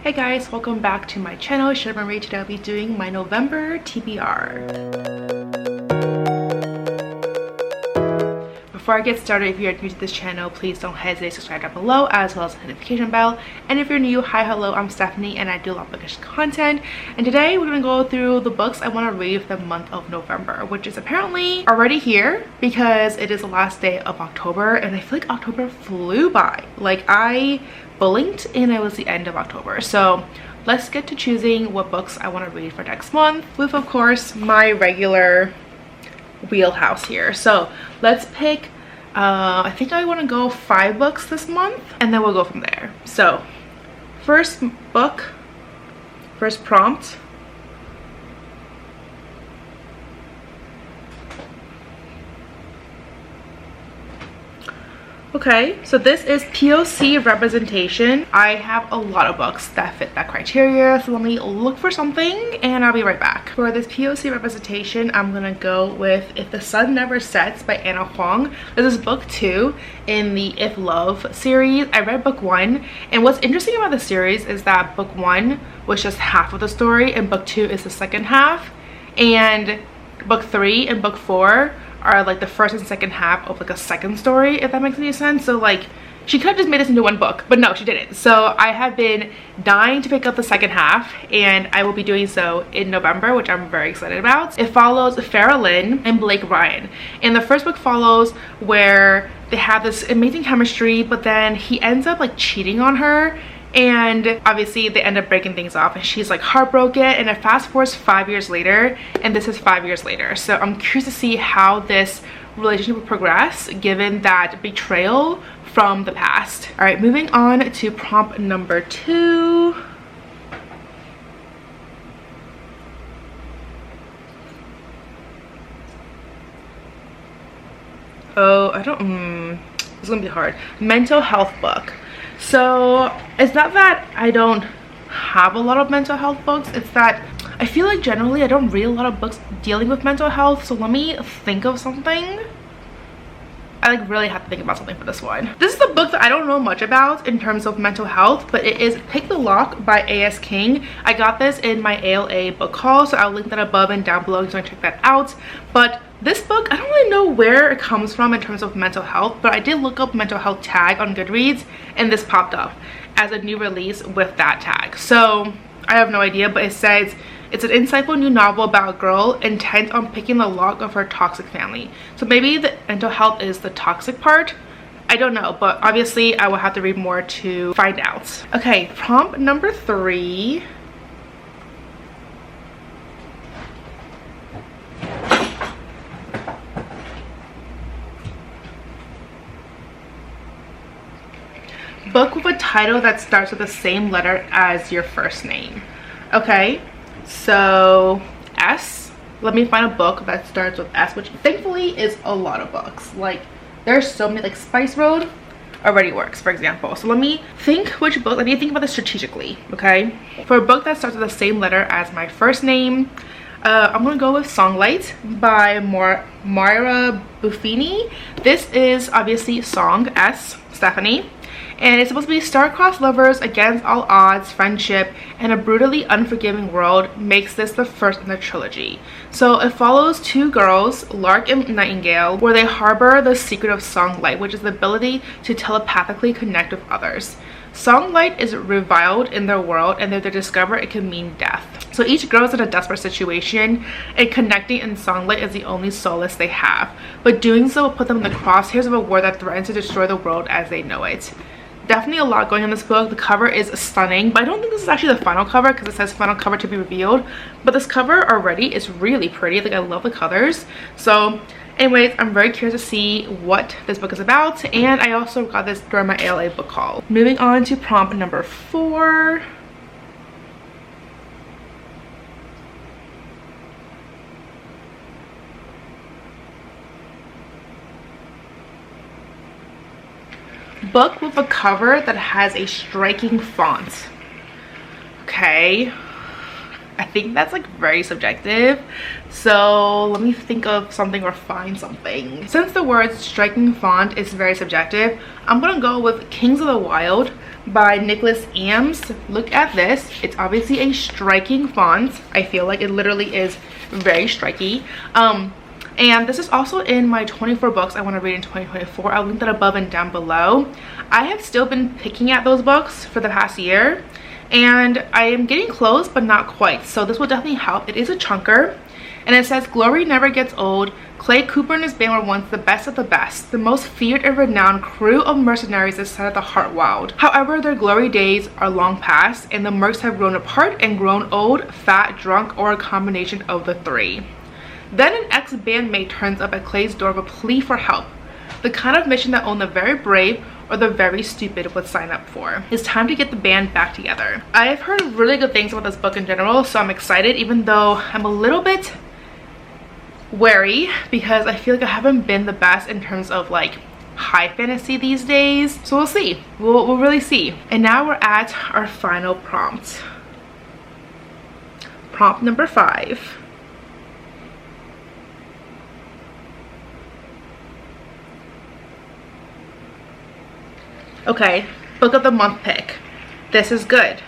Hey guys, welcome back to my channel. Sherman Ray. Today I'll be doing my November TBR. Before I get started, if you're new to this channel, please don't hesitate to subscribe down below as well as the notification bell. And if you're new, hi, hello, I'm Stephanie and I do a lot of bookish content. And today we're going to go through the books I want to read for the month of November, which is apparently already here because it is the last day of October and I feel like October flew by. Like I blinked and it was the end of October. So let's get to choosing what books I want to read for next month with, of course, my regular wheelhouse here. So let's pick I think I want to go 5 books this month and then we'll go from there. So first book, first prompt. Okay, so this is POC representation. I have a lot of books that fit that criteria, so let me look for something and I'll be right back. For this POC representation, I'm gonna go with If the Sun Never Sets by Anna Huang. This is book 2 in the If Love series. I read book 1, and what's interesting about the series is that book 1 was just half of the story and book 2 is the second half, and book 3 and book 4 are like the first and second half of like a second story, if that makes any sense. So like she could have just made this into one book, but no, she didn't. So I have been dying to pick up the second half and I will be doing so in November, which I'm very excited about. It follows Farah Lynn and Blake Ryan, and the first book follows where they have this amazing chemistry, but then he ends up like cheating on her, and obviously they end up breaking things off and she's like heartbroken, and it fast forwards 5 years later and this is 5 years later. So I'm curious to see how this relationship will progress given that betrayal from the past. All right, moving on to prompt number 2. Oh, it's gonna be hard. Mental health book. So it's not that I don't have a lot of mental health books, it's that I feel like generally I don't read a lot of books dealing with mental health. So let me think of something. I like really have to think about something for this one. This is a book that I don't know much about in terms of mental health, but it is Pick the Lock by A.S. King. I got this in my ALA book haul, so I'll link that above and down below so you can check that out. But this book, I don't really know where it comes from in terms of mental health, but I did look up mental health tag on Goodreads and this popped up as a new release with that tag. So I have no idea, but it says it's an insightful new novel about a girl intent on picking the lock of her toxic family. So maybe the mental health is the toxic part. I don't know, but obviously I will have to read more to find out. Okay, prompt number 3. Book with a title that starts with the same letter as your first name. Okay, so S. Let me find a book that starts with S, which thankfully is a lot of books. Like there's so many, like Spice Road already works, for example. So let me think which book. Let me think about this strategically. Okay, for a book that starts with the same letter as my first name, I'm gonna go with Songlight by Moira Buffini. This is obviously Song, S, Stephanie. And it's supposed to be star-crossed lovers against all odds, friendship, and a brutally unforgiving world makes this the first in the trilogy. So it follows 2 girls, Lark and Nightingale, where they harbor the secret of Songlight, which is the ability to telepathically connect with others. Songlight is reviled in their world, and if they discover it can mean death. So each girl is in a desperate situation, and connecting in Songlight is the only solace they have. But doing so will put them in the crosshairs of a war that threatens to destroy the world as they know it. Definitely a lot going on in this book. The cover is stunning, but I don't think this is actually the final cover because it says final cover to be revealed. But this cover already is really pretty. Like I love the colors. So anyways, I'm very curious to see what this book is about, and I also got this during my ALA book haul. Moving on to prompt number 4. Book with a cover that has a striking font. Okay, I think that's like very subjective, so let me think of something or find something. Since the word striking font is very subjective, I'm gonna go with Kings of the Wild by Nicholas Eames. Look at this. It's obviously a striking font. I feel like it literally is very striky. And this is also in my 24 books I want to read in 2024. I'll link that above and down below. I have still been picking at those books for the past year, and I am getting close but not quite, so this will definitely help. It is a chunker, and it says, glory never gets old. Clay Cooper and his band were once the best of the best. The most feared and renowned crew of mercenaries that set the heart wild. However, their glory days are long past, and the Mercs have grown apart and grown old, fat, drunk, or a combination of the three. Then an ex-bandmate turns up at Clay's door with a plea for help. The kind of mission that only the very brave or the very stupid would sign up for. It's time to get the band back together. I have heard really good things about this book in general, so I'm excited, even though I'm a little bit wary because I feel like I haven't been the best in terms of like high fantasy these days. So we'll see. We'll really see. And now we're at our final prompt. Prompt number 5. Okay, book of the month pick. This is good.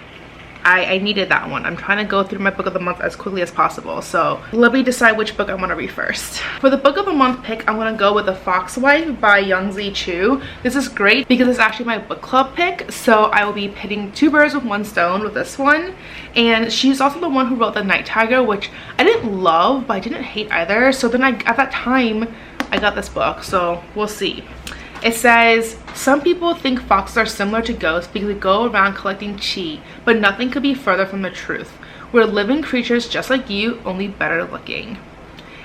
I needed that one. I'm trying to go through my book of the month as quickly as possible, so let me decide which book I want to read first. For the book of the month pick, I'm going to go with The Fox Wife by Youngzi Chu. This is great because it's actually my book club pick, so I will be pitting 2 birds with 1 stone with this one. And she's also the one who wrote The Night Tiger, which I didn't love, but I didn't hate either. So then at that time, I got this book, so we'll see. It says, some people think foxes are similar to ghosts because they go around collecting chi, but nothing could be further from the truth. We're living creatures just like you, only better looking.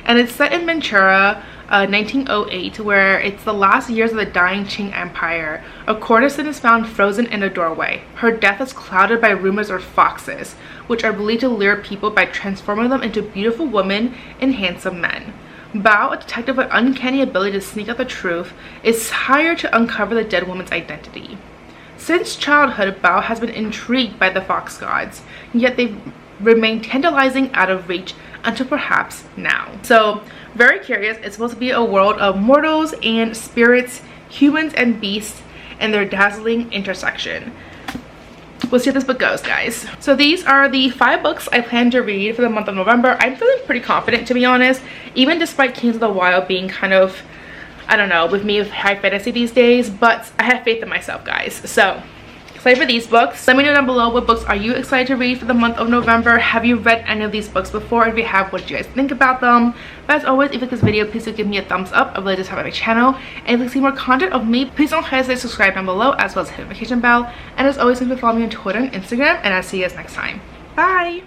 And it's set in Manchuria, 1908, where it's the last years of the dying Qing Empire. A courtesan is found frozen in a doorway. Her death is clouded by rumors of foxes, which are believed to lure people by transforming them into beautiful women and handsome men. Bao, a detective with uncanny ability to sneak out the truth, is hired to uncover the dead woman's identity. Since childhood, Bao has been intrigued by the fox gods, yet they remain tantalizing out of reach until perhaps now. So, very curious. It's supposed to be a world of mortals and spirits, humans and beasts, and their dazzling intersection. We'll see how this book goes, guys. So these are the 5 books I plan to read for the month of November. I'm feeling pretty confident, to be honest, even despite Kings of the Wild being kind of, I don't know, with me with high fantasy these days, but I have faith in myself, guys. So excited for these books. Let me know down below, what books are you excited to read for the month of November? Have you read any of these books before? If you have, what did you guys think about them? But as always, if you like this video, please do give me a thumbs up. I really just have on my channel. And if you like to see more content of me, please don't hesitate to subscribe down below, as well as hit the notification bell. And as always, you can follow me on Twitter and Instagram, and I'll see you guys next time. Bye!